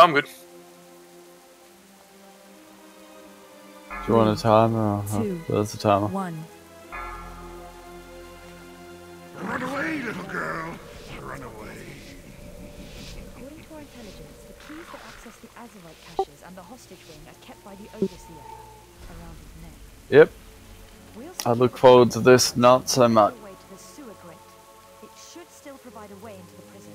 I'm good. Do you want a timer? There's a timer. 1. Run away, little girl. Run away. According to our intelligence, the keys that access the Azerite caches and the hostage ring are kept by the Overseer around his neck. Yep. We'll I look forward to this not so much. Way to the sewer grate. It should still provide a way into the prison.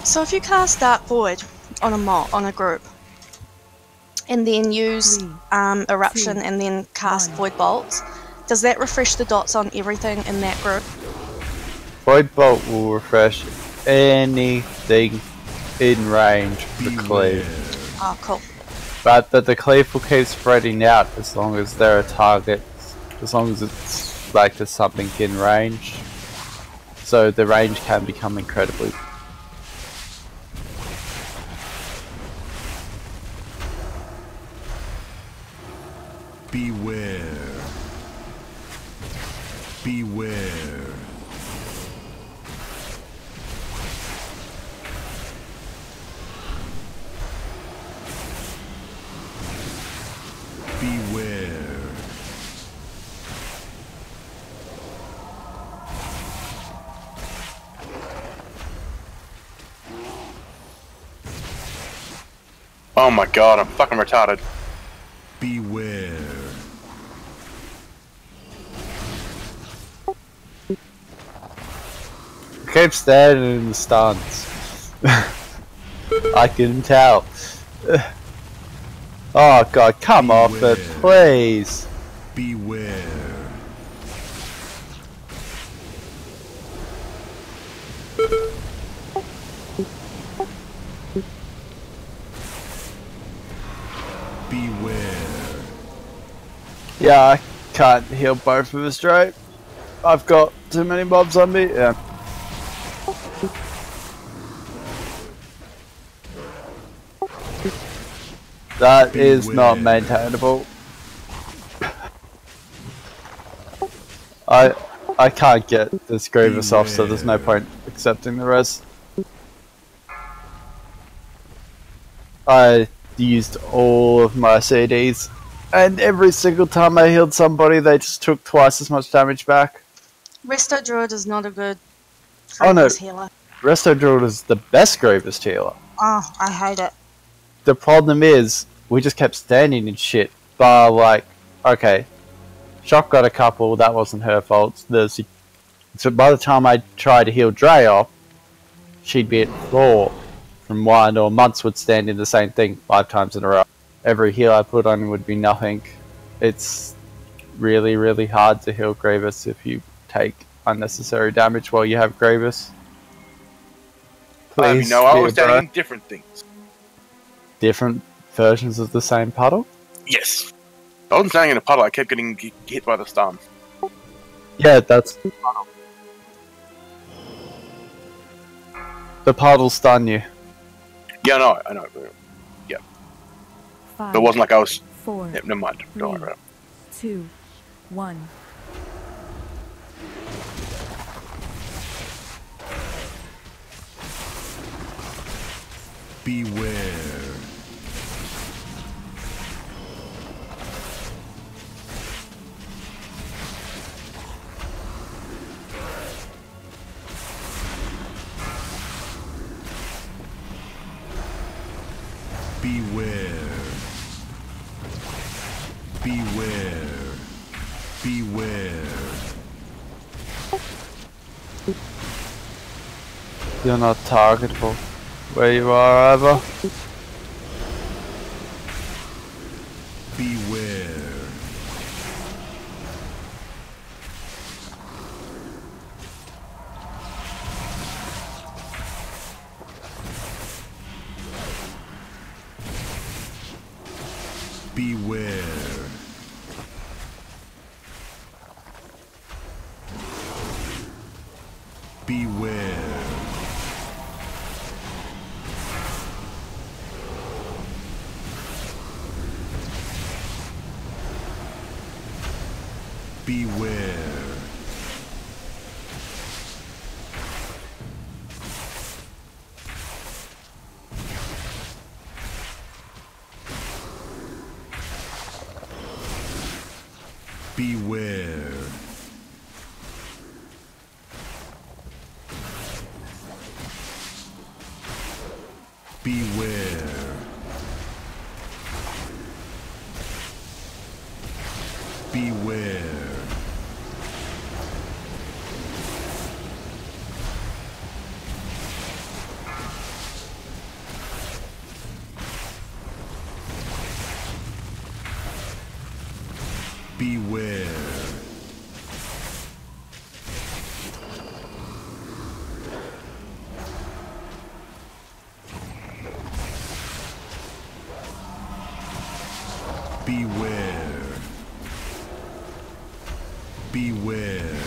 So if you cast Dark Void on a group, and then use 3, Eruption 2, and then cast 1. Void Bolts, does that refresh the dots on everything in that group? Void Bolt will refresh anything in range for cleave. Oh, cool. But the cleave will keep spreading out as long as there are targets, as long as it's like there's something in range. So the range can become incredibly. Beware. Beware. Beware. Oh my god, I'm fucking retarded. Beware. Keep standing in the stance. I can tell. Oh god, come off it, please. Beware. Beware. Yeah, I can't heal both of us straight. I've got too many mobs on me. Yeah. That is not maintainable. I can't get this Grievous off, so there's no point accepting the rest. I used all of my CDs, and every single time I healed somebody, they just took twice as much damage back. Resto Druid is not a good Oh no, Grievous healer. Resto Druid is the best Grievous healer. Oh, I hate it. The problem is, we just kept standing in shit. Bar like, okay, Shock got a couple, that wasn't her fault. So by the time I tried to heal Dre off, she'd be at 4 from 1, or Months would stand in the same thing 5 times in a row. Every heal I put on would be nothing. It's really, really hard to heal Grievous if you take unnecessary damage while you have Grievous. You know, I was standing in different things. Different versions of the same puddle? Yes. I wasn't standing in a puddle, I kept getting hit by the stun. Yeah, that's the puddle. The puddle stun you. Yeah, I know. Yeah. 5, But it wasn't like I was... 4, Yeah, never mind. Don't worry about it. 2, 1. Beware. Beware. You're not targetable where you are either. Beware. Beware. Beware. Beware. Beware. Beware. Beware. Beware. Beware. Beware.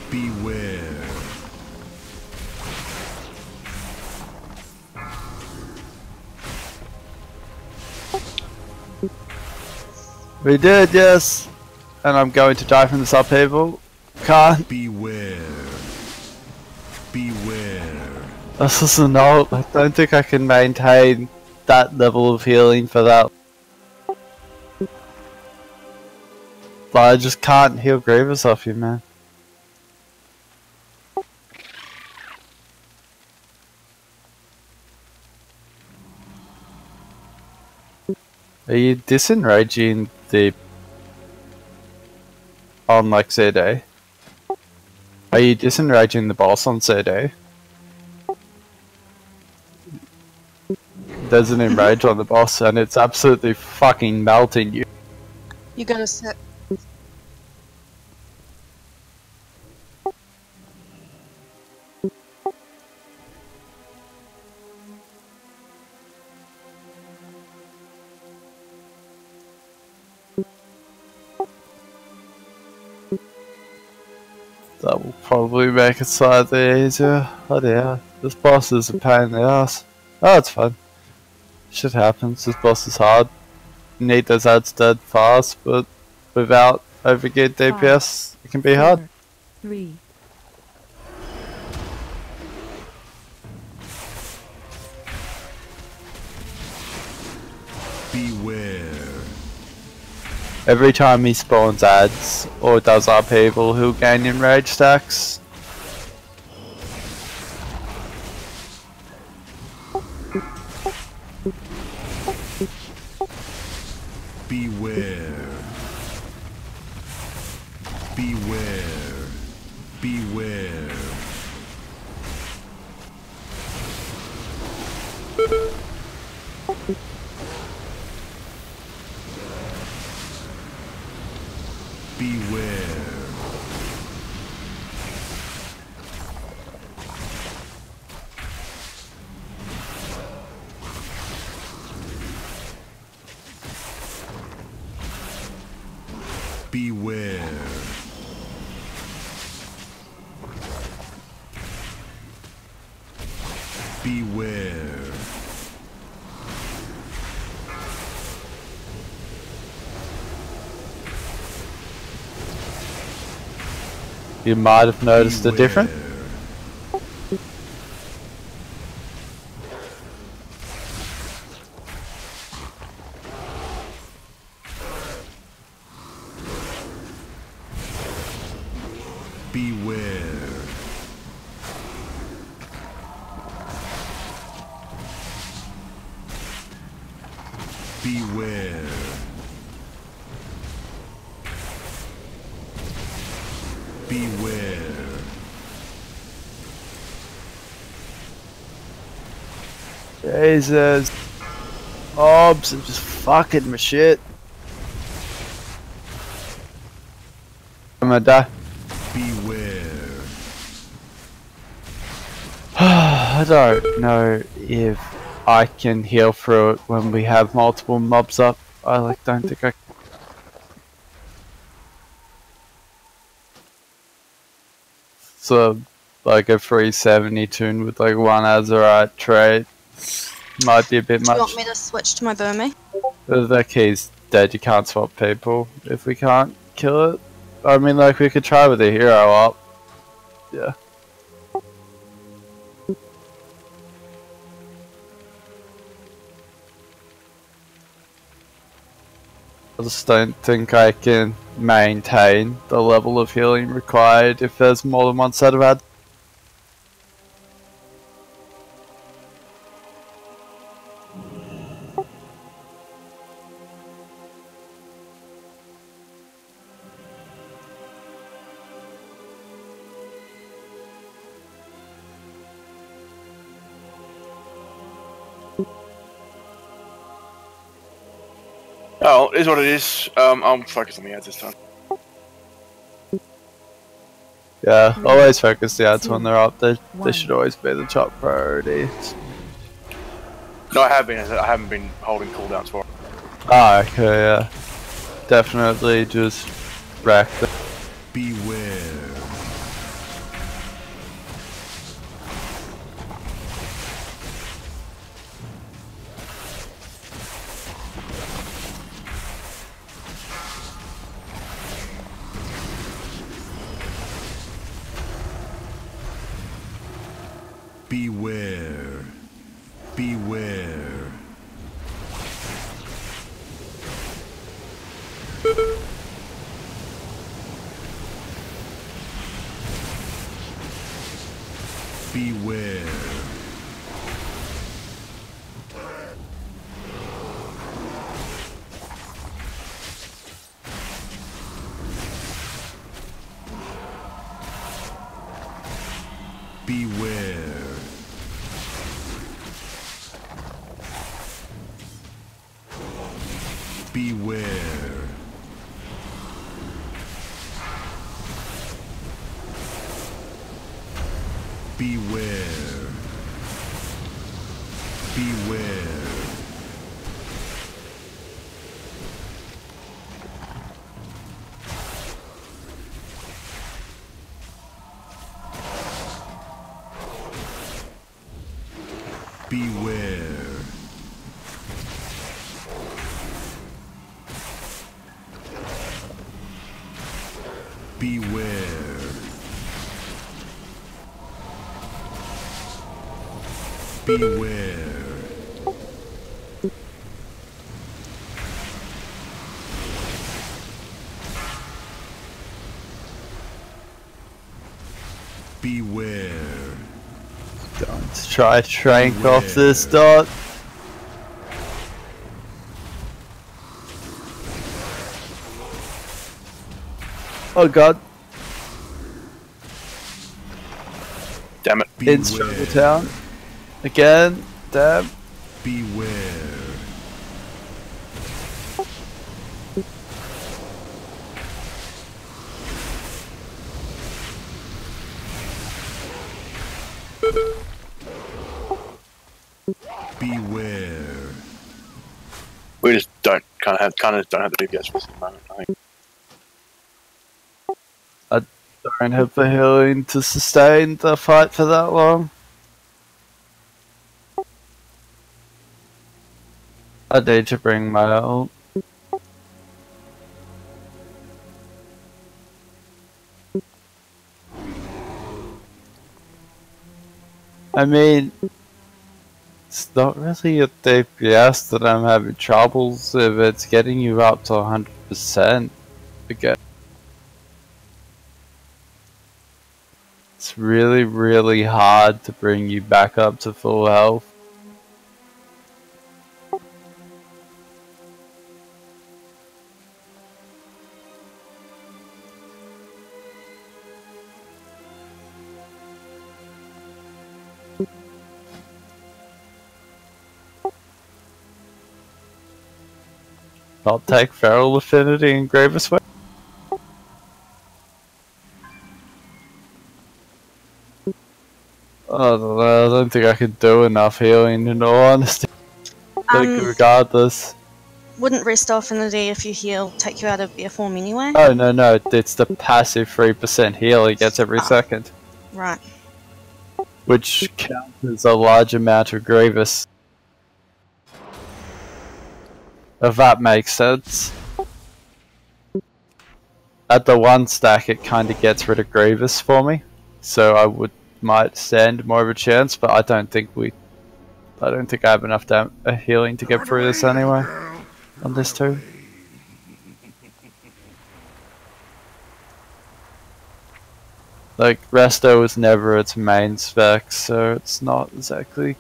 Beware. We did, yes. And I'm going to die from this upheaval. Can't. Beware. Beware. This is an ult. I don't think I can maintain that level of healing for that. But I just can't heal Grievous off you, man. Are you disenraging the on like CD? Are you disenraging the boss on CD? There's an enrage on the boss and it's absolutely fucking melting you. You're gonna set. That will probably make it slightly easier. Oh yeah, this boss is a pain in the ass. Oh, it's fun. Shit happens, this boss is hard. You need those ads dead fast, but without overgeared DPS, it can be hard. 3. Beware. Every time he spawns ads or does upheaval, he'll gain enrage stacks. Beware. Beware. Beware. Beware. Beware. Beware. You might have noticed the difference. Beware. Beware. Beware. Jesus. Mobs are just fucking my shit. I'm gonna die. Beware. I don't know if I can heal through it when we have multiple mobs up. I like don't think I. So like a 370 tune with like one Azerite trait might be a bit Do you much. want me to switch to my Burmy? The key's dead. You can't swap people if we can't kill it. I mean, like we could try with a hero up. Yeah. I just don't think I can maintain the level of healing required if there's more than one set of ads. Oh, it is what it is. I'm focused on the ads this time. Yeah, always focus the ads when they're up. They should always be the top priority. No, I have been. I haven't been holding cooldowns for it. Ah, okay, yeah. Definitely just wreck them. Beware. Beware. Beware. Beware. Beware. Beware. Beware. Beware. Beware. Beware. Beware. Beware. Don't try trank off this dot. Oh god. Damn it. In Struggle Town. Again. Damn. Beware. Beware. We just don't kind of don't have the DPS for this at the moment. I think. Don't have the healing to sustain the fight for that long. I need to bring my ult. I mean, it's not really a DPS that I'm having troubles if it's getting you up to 100% again. It's really, really hard to bring you back up to full health. I'll take Feral Affinity and Grievous Way. I don't know, I don't think I could do enough healing in all honesty. Regardless. Wouldn't Restore Affinity, if you heal, take you out of beer form anyway? Oh no, it's the passive 3% heal he gets every second. Right. Which counts as a large amount of Grievous. If that makes sense. At the 1 stack it kinda gets rid of Grievous for me. So I might stand more of a chance, but I don't think I have enough healing to get through this anyway. On this too. Like, Resto was never its main spec, so it's not exactly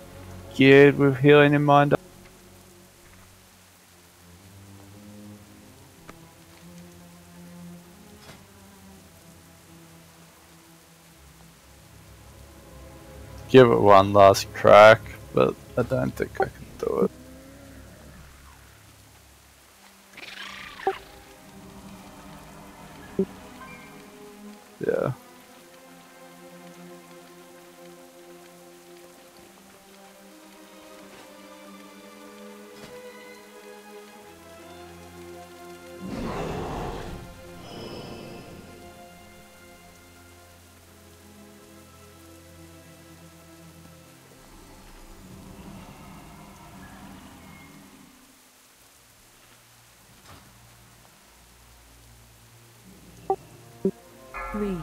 geared with healing in mind. Give it one last crack, but I don't think I can do it. Yeah. Three,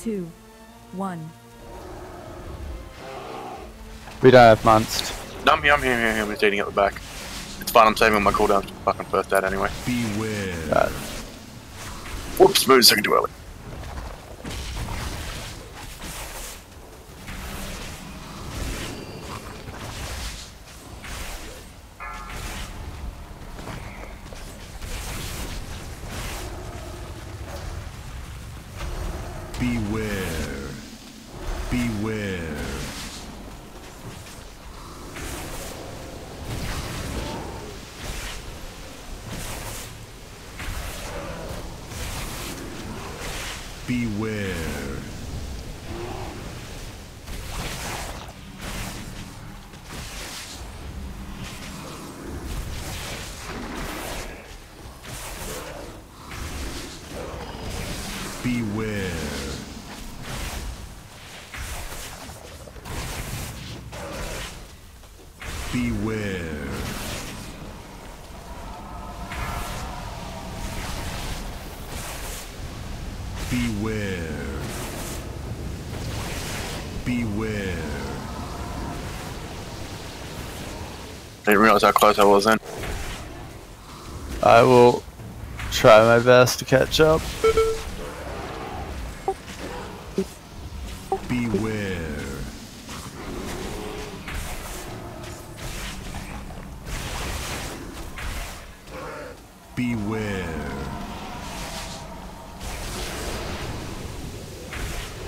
two, one. We don't have months. No, I'm here, I'm just eating at the back. It's fine, I'm saving my cooldowns for fucking first aid anyway. Beware. Right. Whoops, moved a second too early. Beware. Beware. Beware. Beware. Beware. Beware. Beware. Didn't realize how close I was then. I will try my best to catch up. Beware. Beware.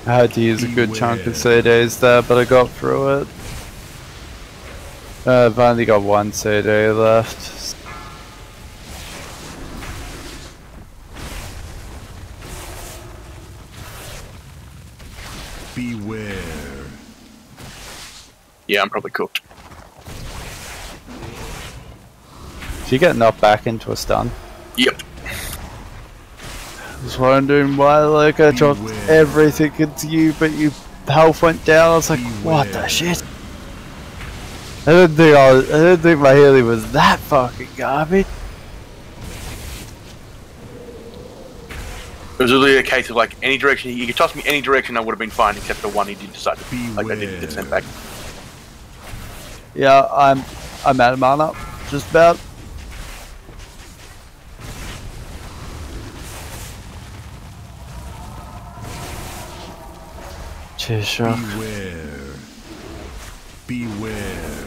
I had to use a good chunk of CDs there, but I got through it. I've only got one CD left. Beware. Yeah, I'm probably cooked. Did you get knocked back into a stun? Yep. I was wondering why, like, I dropped everything into you, but your health went down. I was like, what the shit? I didn't think my healing was that fucking garbage. It was literally a case of like any direction he could toss me any direction, I would have been fine, except the one he did decide to like I didn't get sent back. Yeah, I'm out of mana, just about. Cheers, Shock. Beware. Beware.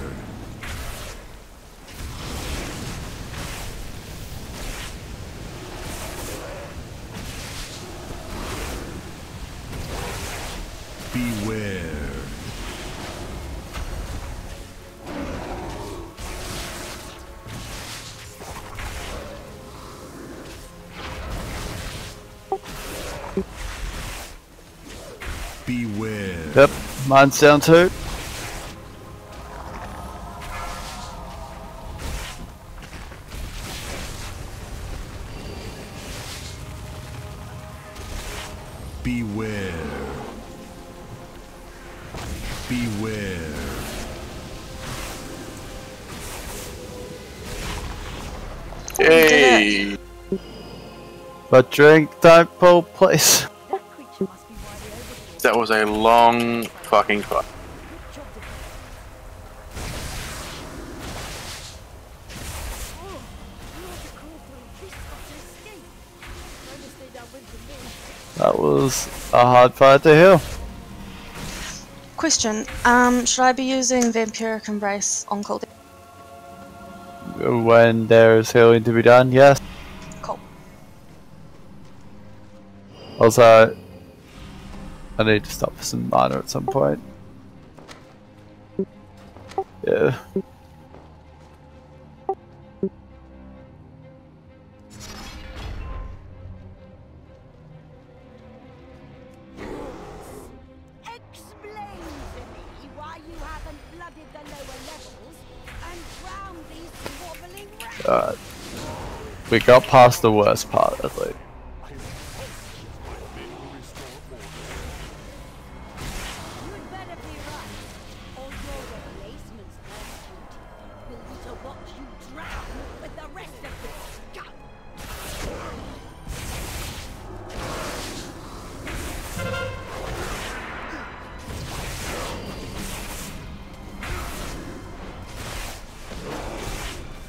Beware. Beware. Yep, mine's down too. Beware. Beware. Hey! But drink, don't pull, please. That creature must be why the overseer. That was a long fucking fight. Good job, Defender. Oh, you had to crawl through this to escape. Trying to stay downwind from me. That was a hard fight to heal. Question. Should I be using Vampiric Embrace on Cold? When there's healing to be done, yes. Cool. Also, I need to stop for some mana at some point. Yeah. Explain to me why you haven't flooded the lower levels and drowned these squabbling rats. We got past the worst part, at least. You'd better be right, or your replacement's first duty will be to watch you drown with the rest of the scum.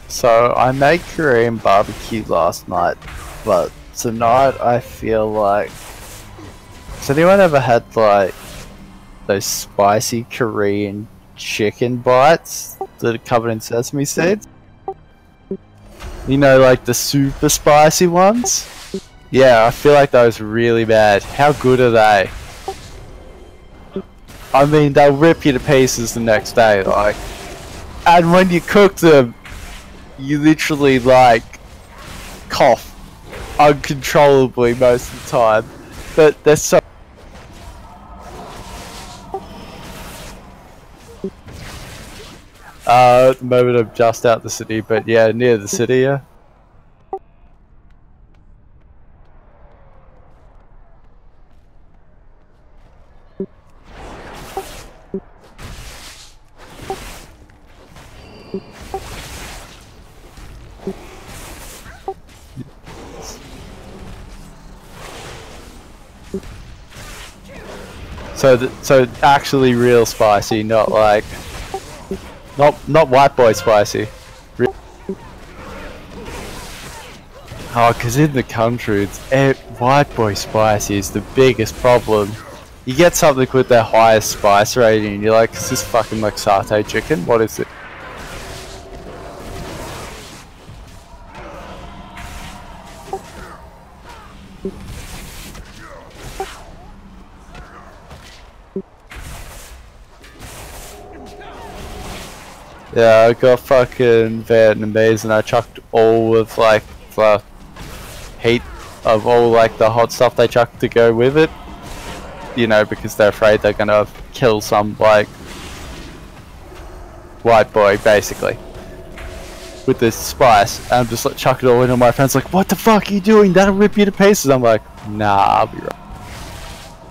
So, I made Korean barbecue last night, but tonight I feel like... Has anyone ever had, like, those spicy Korean chicken bites that are covered in sesame seeds? You know, like the super spicy ones? Yeah, I feel like those are really bad. How good are they? I mean, they'll rip you to pieces the next day, like... And when you cook them, you literally, like, cough uncontrollably most of the time. But they're so... at the moment I'm just out the city, but yeah, near the city, yeah. So actually real spicy, not like... Not white boy spicy. Oh, cause in the country, white boy spicy is the biggest problem. You get something with their highest spice rating, and you're like, is this fucking like satay chicken? What is it? Yeah, I got fucking Vietnamese and I chucked all of like the heat of all like the hot stuff they chucked to go with it. You know, because they're afraid they're gonna kill some like white boy basically with this spice. And I'm just like chuck it all in and my friend's like, what the fuck are you doing? That'll rip you to pieces. I'm like, nah, I'll be right.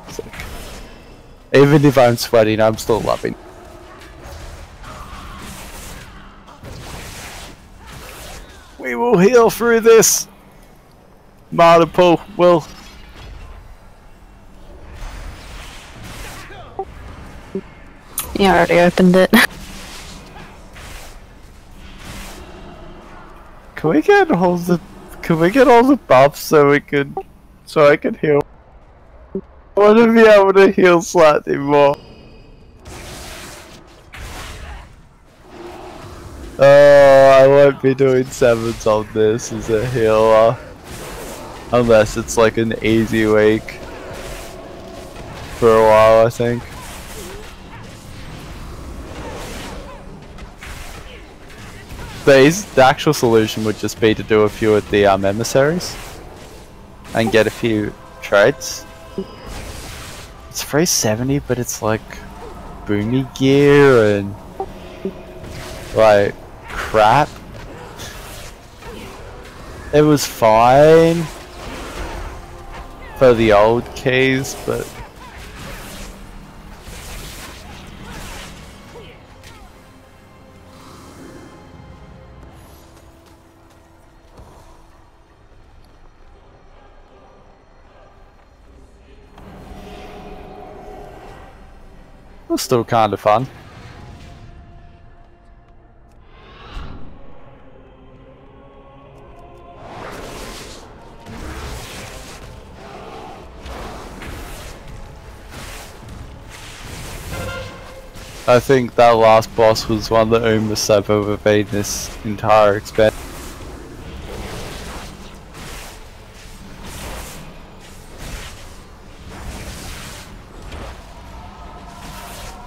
It's like, even if I'm sweating, I'm still loving. We will heal through this. Multiple will. Yeah, I already opened it. Can we get all the buffs so I can heal? I want to be able to heal slightly more. I won't be doing 7s on this as a healer. Unless it's like an easy week. For a while, I think. The actual solution would just be to do a few of the emissaries. And get a few traits. It's 370, but it's like boomy gear and like crap. It was fine for the old keys, but it was still kind of fun. I think that last boss was one of the onlyest I've ever made this entire expansion.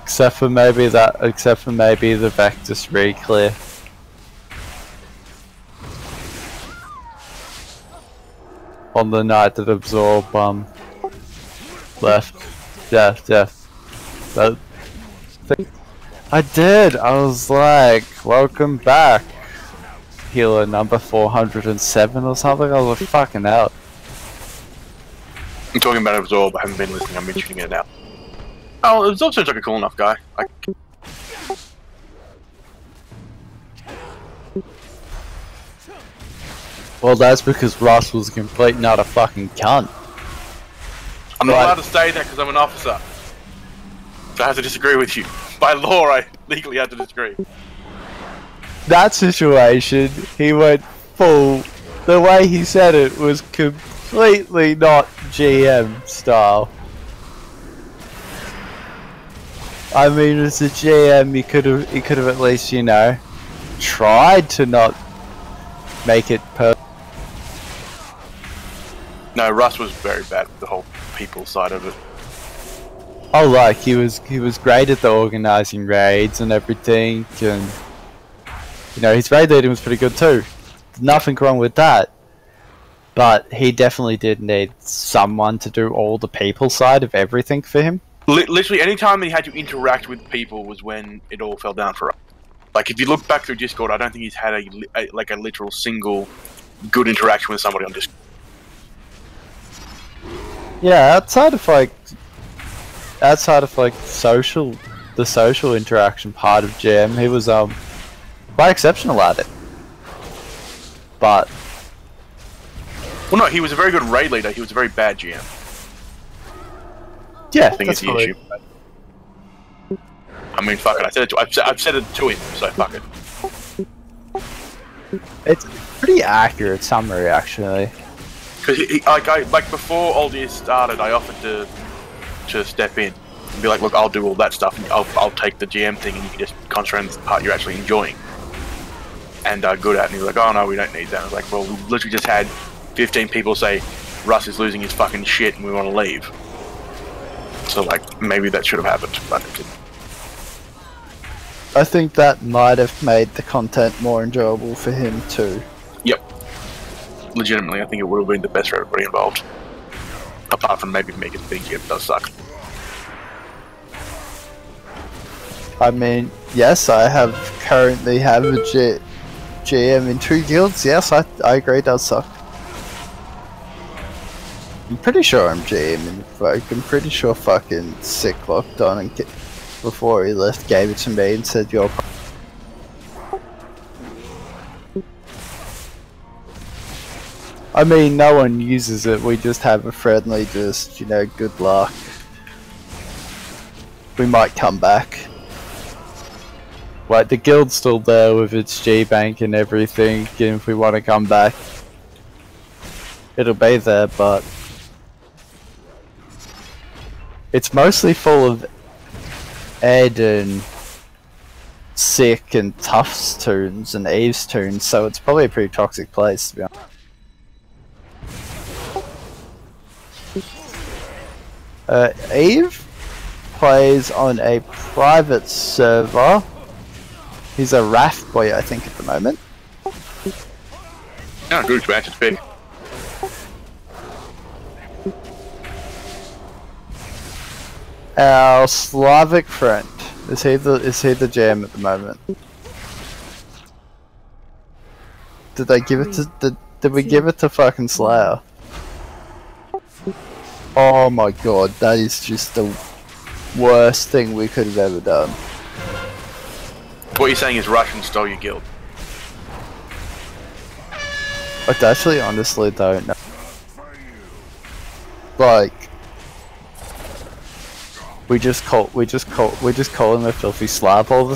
Except for maybe the Vectus re-clear. On the night that Absorb left. Yeah. That thing. I did! I was like, welcome back. Healer number 407 or something. I was like, fucking hell. I'm talking about Absorb, I haven't been listening, I'm mentioning it now. Oh, Absorb seems like a cool enough guy. Well, that's because Ross was a complete not a fucking cunt. I'm not allowed to say that because I'm an officer. So I have to disagree with you. By law, I legally have to disagree. That situation, he went full. The way he said it was completely not GM style. I mean, as a GM, he could have at least, you know, tried to not make it perfect. No, Russ was very bad with the whole people side of it. Oh, like he was great at the organising raids and everything, and you know his raid leading was pretty good too. Nothing wrong with that, but he definitely did need someone to do all the people side of everything for him. Literally, any time he had to interact with people was when it all fell down for us. Like, if you look back through Discord, I don't think he's had a literal single good interaction with somebody on Discord. Yeah, outside of the social interaction part of GM, he was quite exceptional at it. But well, no, he was a very good raid leader. He was a very bad GM. yeah, I think it's the issue. I mean, fuck it. I've said it to him, so fuck it. It's a pretty accurate summary, actually. Because like before all this started, I offered to step in and be like, look, I'll do all that stuff, and I'll take the GM thing, and you can just concentrate on the part you're actually enjoying and good at. And he was like, oh no, we don't need that. I was like, well, we literally just had 15 people say Russ is losing his fucking shit, and we want to leave. So like, maybe that should have happened, but it didn't. I think that might have made the content more enjoyable for him too. Yep. Legitimately, I think it would have been the best for everybody involved. Apart from maybe making things it does suck. I mean, yes, I currently have a GM in 2 guilds. Yes, I agree, it does suck. I'm pretty sure I'm GM in Vogue. I'm pretty sure fucking Sick locked on and before he left gave it to me and said you're. I mean, no one uses it, we just have a friendly, just, you know, good luck. We might come back. Like, the guild's still there with its G-Bank and everything, and if we want to come back, it'll be there, but it's mostly full of Ed and Sick and Tuff's tunes and Eve's tunes, so it's probably a pretty toxic place, to be honest. Eve plays on a private server. He's a RAF boy, I think, at the moment. Yeah, good expansion, it's big. Our Slavic friend. Is he the jam at the moment? Did they give it to did we give it to fucking Slayer? Oh my god, that is just the worst thing we could have ever done. What you're saying is Russian stole your guild. I actually honestly don't know. Like we just call him a filthy Slav all the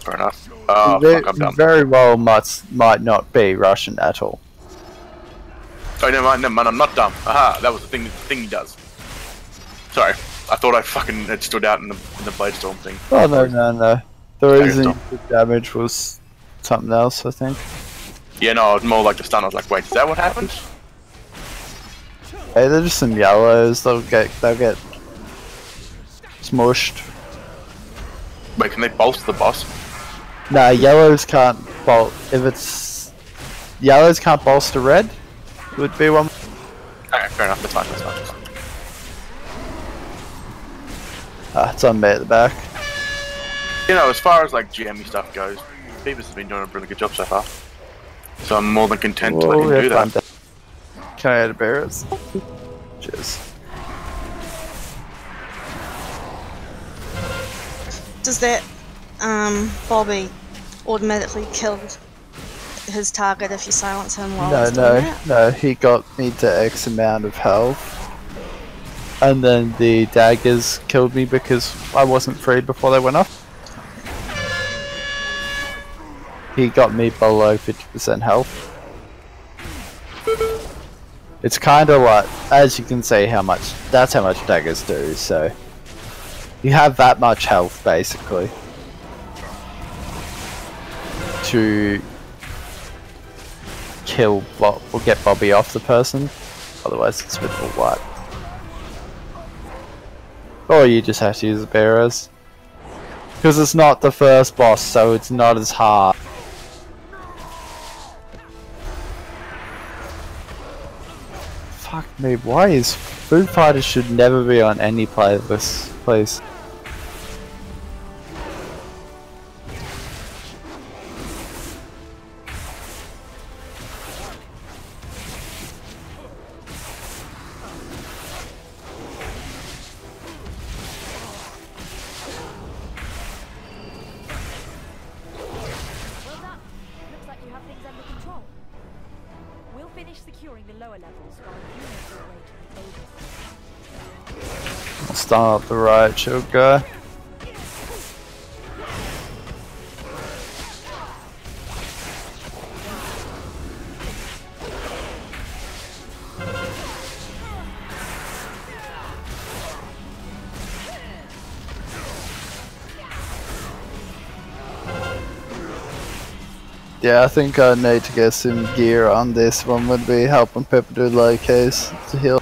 Fair enough. Oh, fuck, I'm done. very well might not be Russian at all. Oh, never mind, I'm not dumb. Aha, that was the thing he does. Sorry, I thought I fucking had stood out in the Bladestorm thing. Oh no. The reason the damage was something else, I think. Yeah, no, it was more like the stun. I was like, wait, is that what happened? Hey, they're just some yellows. They'll get smushed. Wait, can they bolster the boss? Nah, yellows can't yellows can't bolster red. Would be one. Okay, fair enough. That's fine. Ah, it's on me at the back. You know, as far as like GME stuff goes, Beavis has been doing a really good job so far. So I'm more than content to let him do that. Can I add a barrels? Cheers. Does that Bobby automatically kill his target if you silence him while he's doing that? No, he got me to X amount of health. And then the daggers killed me because I wasn't freed before they went off. He got me below 50% health. It's kind of like, as you can see that's how much daggers do, so you have that much health basically to kill or get Bobby off the person, otherwise it's a bit of a wipe. Or you just have to use the bearers. Because it's not the first boss, so it's not as hard. Fuck me, why is Foo Fighters should never be on any playlist, please. Well done. Looks like you have things under control. We'll finish securing the lower levels while you make your way to the overseas. I'll start up the right shield guy. Yeah, I think I need to get some gear on this one. Would be helping people do low case to heal.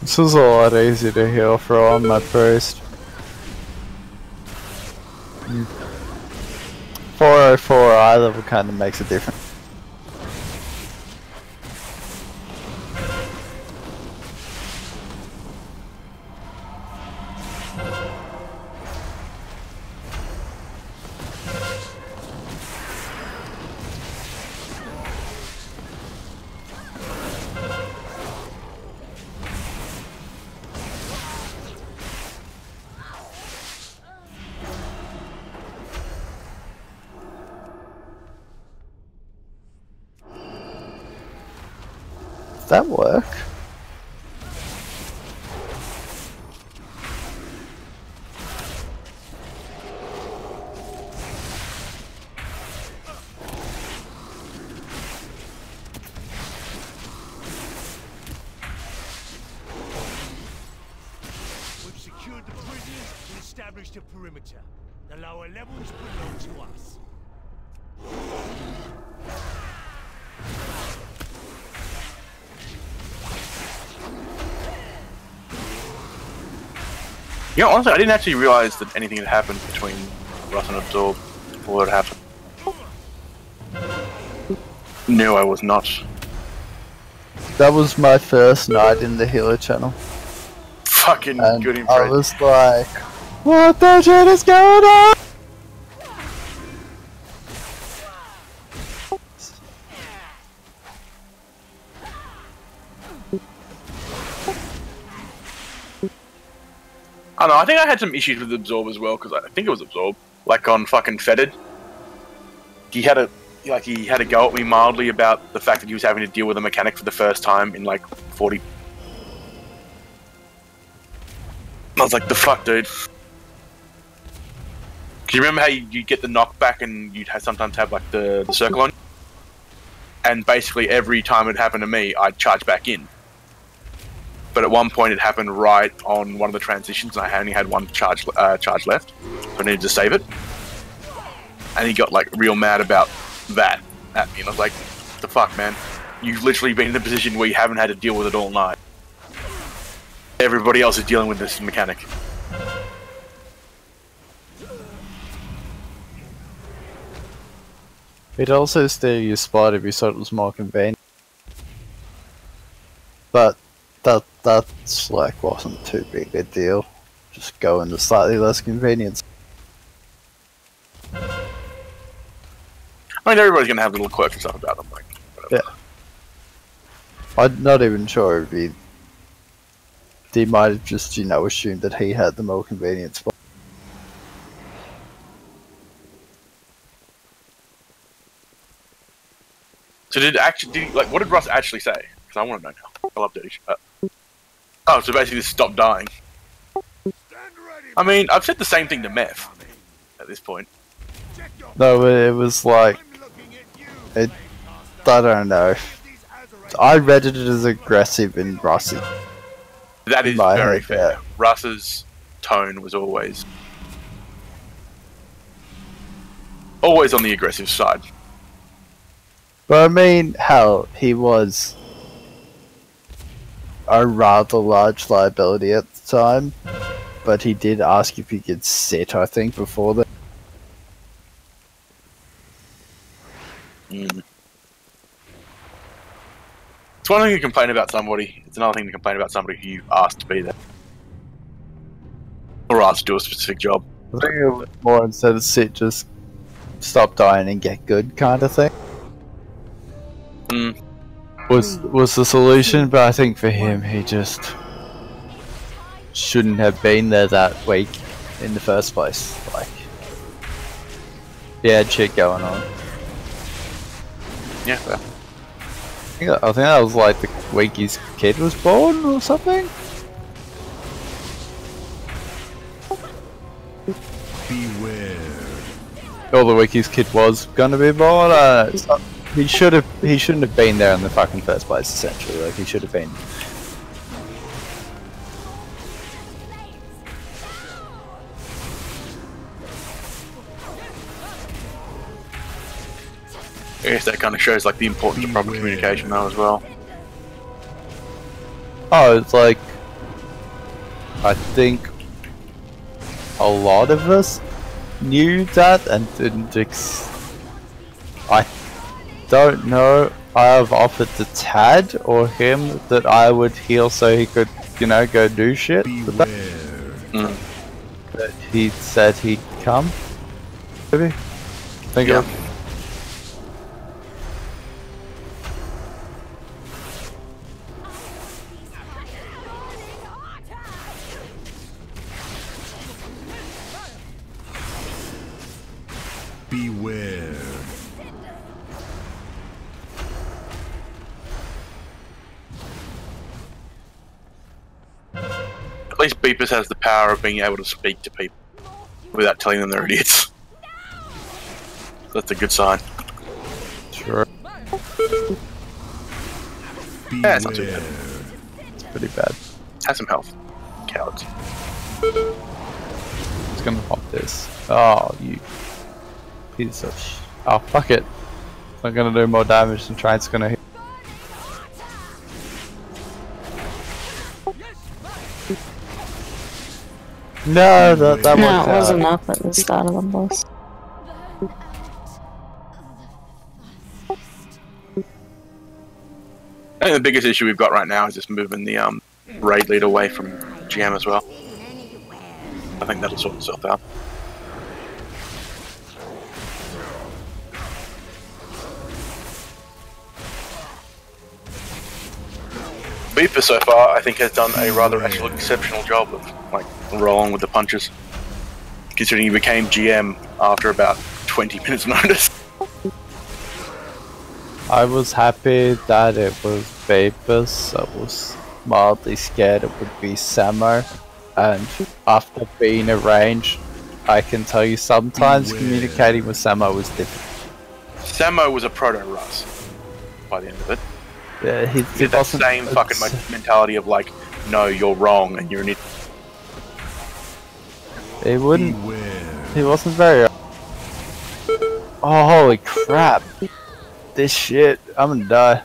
This is a lot easier to heal from my priest. 404 eye level kind of makes a difference. Does that work? We've secured the prisoners and established a perimeter. The lower levels belong to us. You know, honestly, I didn't actually realize that anything had happened between Russ and Absorb before it happened. No, I was not. That was my first night in the healer channel. Fucking And good I impression. was like, what the shit is going on? I don't know, I think I had some issues with Absorb as well, because I think it was Absorb. Like on fucking Fetid. He had a go at me mildly about the fact that he was having to deal with a mechanic for the first time in like 40. I was like, the fuck, dude. Cause you remember how you get the knockback and you'd sometimes have like the circle on? And basically every time it happened to me, I'd charge back in. But at one point it happened right on one of the transitions and I only had one charge left. So I needed to save it. And he got like real mad about that at me. And I was like, the fuck, man? You've literally been in a position where you haven't had to deal with it all night. Everybody else is dealing with this mechanic. It also steal your spot if you thought it was more convenient. But that's like wasn't too big a deal. Just go into slightly less convenience. I mean, everybody's gonna have little quirks and stuff about them, like, whatever. Yeah. I'm not even sure if he might have just, assumed that he had the more convenient spot. So what did Russ actually say? Because I want to know now. I love dirty shit. Oh, so basically just stop dying. I mean, I've said the same thing to Meth at this point. No, but it was like, I don't know. I read it as aggressive and Russy. That is My very head, fair. yeah. Russ's tone was always on the aggressive side. But I mean, hell, he was a rather large liability at the time. But he did ask if he could sit, I think, before that. Mm. It's one thing to complain about somebody, it's another thing to complain about somebody who you asked to be there. Or asked to do a specific job. I think it was more instead of sit, just stop dying and get good kind of thing. Mm. Was the solution, but I think for him, he just shouldn't have been there that week in the first place. Like, he had shit going on. Yeah, well. I think that was like the week his kid was born or something. Beware. Or the week his kid was gonna be born. He shouldn't have been there in the fucking first place. Essentially, like he should have been. I guess that kind of shows like the importance of proper communication though as well. Oh, it's like I think a lot of us knew that and didn't I don't know. I have offered to Tad or him that I would heal so he could, you know, go do shit. But he said he'd come. Maybe. Think of. Beware. At least Beepus has the power of being able to speak to people without telling them they're idiots. That's a good sign. Sure. Yeah, it's not too bad. It's pretty bad. Has some health. Cowards. It's gonna pop this. Oh, you piece of sh. Oh, fuck it. It's not gonna do more damage than Trine's gonna hit. No, that No, was it wasn't up at the start of the boss. I think the biggest issue we've got right now is just moving the raid lead away from GM as well. I think that'll sort itself out. Beeper so far, I think, has done a rather actual exceptional job of like rolling with the punches, considering he became GM after about 20 minutes notice. I was happy that it was Vapus. I was mildly scared it would be Samo. And after being arranged, I can tell you sometimes communicating with Samo was difficult. Samo was a proto-Russ by the end of it. Yeah, He had that same fucking mentality of like, no, you're wrong and you're an idiot. He wouldn't. He wasn't very. Oh, holy crap! This shit, I'm gonna die.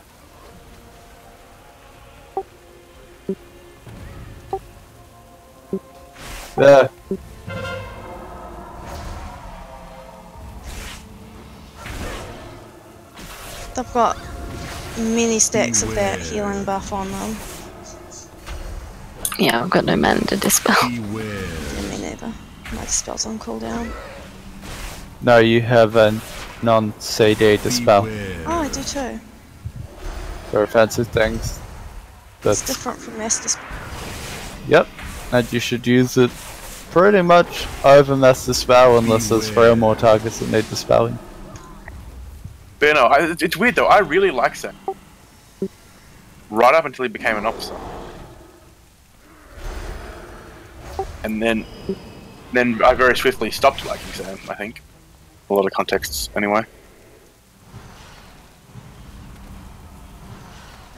There. They've got many stacks of that healing buff on them. Yeah, I've got no mana to dispel. Yeah, me neither. My dispel's on cooldown. No, you have a non-CD dispel Oh, I do too. for offensive things. It's That's different from mass dispel. yep, and you should use it pretty much over mass dispel unless there's 3 or more targets that need dispelling. But no, it's weird though, I really like Sam. Right up until he became an officer. And then I very swiftly stopped liking Sam, I think. A lot of contexts, anyway.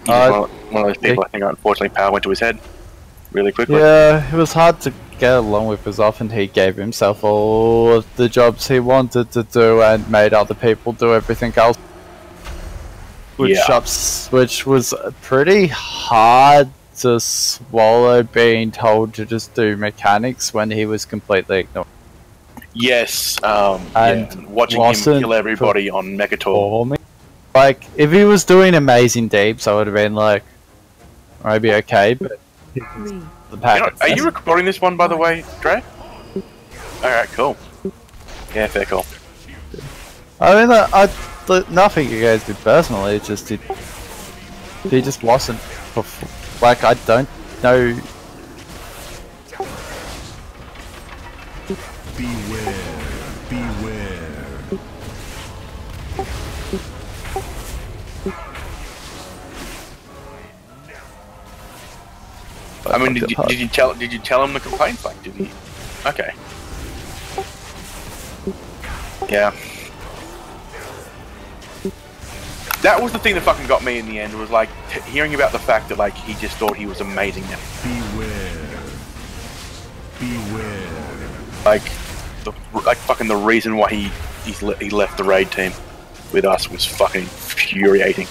He's just one of those people, I think, unfortunately, power went to his head really quickly. Yeah, it was hard to get along with because often he gave himself all of the jobs he wanted to do and made other people do everything else. Which was pretty hard to swallow, being told to just do mechanics when he was completely ignored. Yes, And yeah, watching him kill everybody on Mechator. For me. Like, if he was doing amazing deeps, I would have been like, maybe okay, but the packet. Are you recording this one, by the way, Dre? Alright, cool. Yeah, fair call. I mean, nothing against him personally, it's just he just wasn't, like, I don't know. Beware. I mean, did you tell him the complaints? Like, did he? Okay. Yeah. That was the thing that fucking got me in the end. Was like hearing about the fact that like he just thought he was amazing now. Beware. Like fucking the reason why he left the raid team with us was fucking infuriating.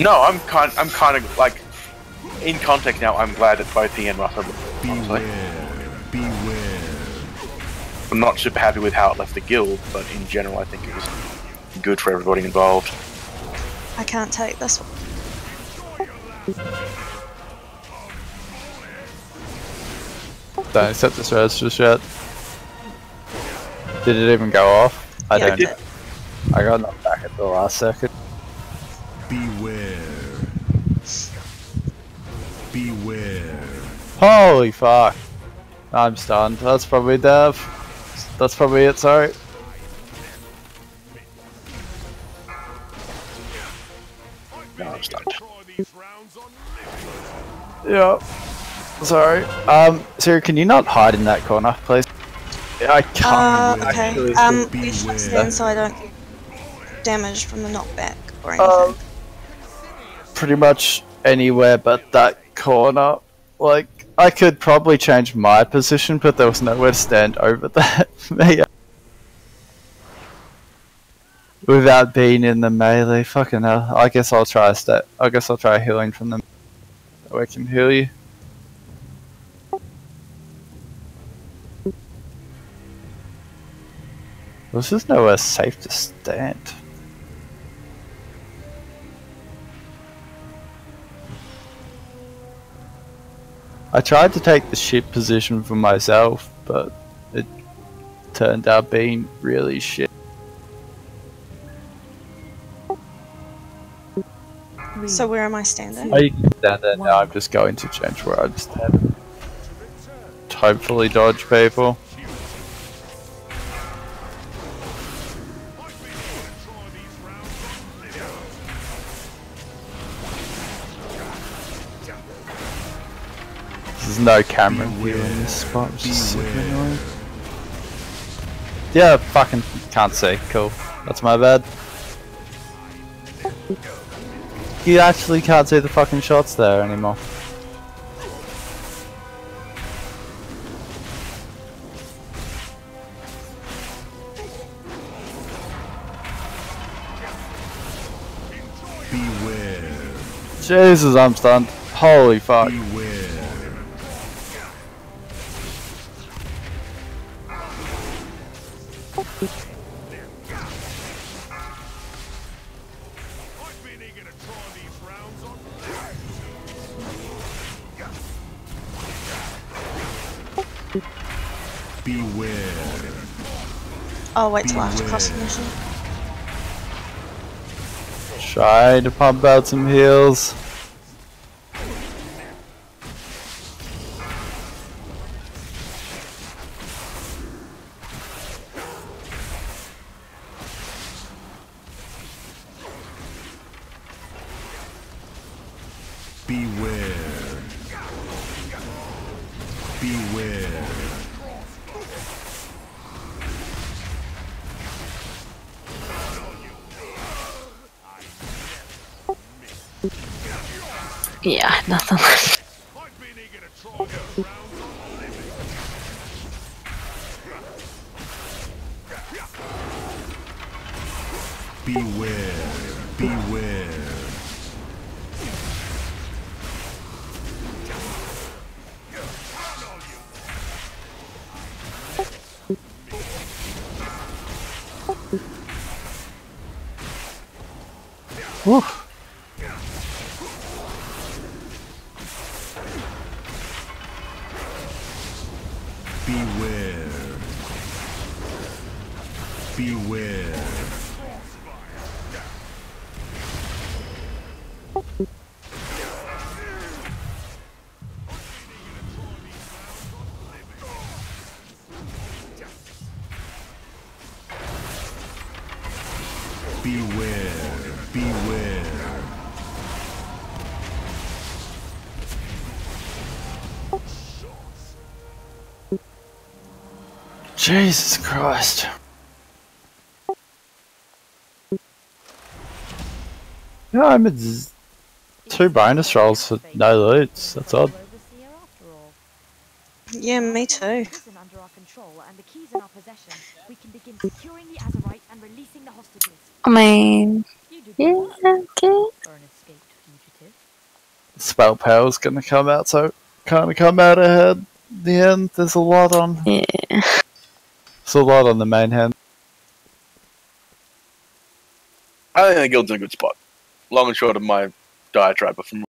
No, I'm kind of like, in context now. I'm glad that both he and Russ are. Beware. I'm not super happy with how it left the guild, but in general, I think it was good for everybody involved. I can't take this one. Don't accept this res just yet. Did it even go off? I Yeah, don't know. I got knocked back at the last second. Beware. Holy fuck. I'm stunned. That's probably Dev. That's probably it, sorry. No, I'm stunned. Yeah. Sorry. Siri, can you not hide in that corner, please? I can't. Okay. actually You should stand so I don't get damaged from the knockback or Um, anything. pretty much anywhere but that corner. Like, I could probably change my position, but there was nowhere to stand over that. Yeah. Without being in the melee, fucking hell. I guess I'll try healing from them. So I can heal you. This is nowhere safe to stand. I tried to take the shit position for myself, but it turned out being really shit. So where am I standing? Oh, you can stand there now. I'm just going to change where I'm standing. Hopefully dodge people. There's no camera view in this spot, which is super annoying. Yeah, fucking can't see. Cool. That's my bad. You actually can't see the fucking shots there anymore. Beware. Jesus, I'm stunned. Holy fuck. Beware. Beware. I'll wait till after crossing mission. Try to pump out some heals. Beware. Beware. Yeah, nothing left. Beware. Beware. Whew. Beware. Beware. Beware. Beware. Jesus Christ. Yeah, I'm at 2 bonus rolls for no loots. That's odd. Overseer after all. Yeah, me too. Prison under our control and the keys in our possession, we can begin securing the Azerite and releasing the hostages. I mean, You do yeah, okay. Burn escaped. spell power's going to come out, so kind of come out ahead. In the end, there's a lot on. Yeah. There's a lot on the main hand. I think the guild's in a good spot. Long and short of my diatribe from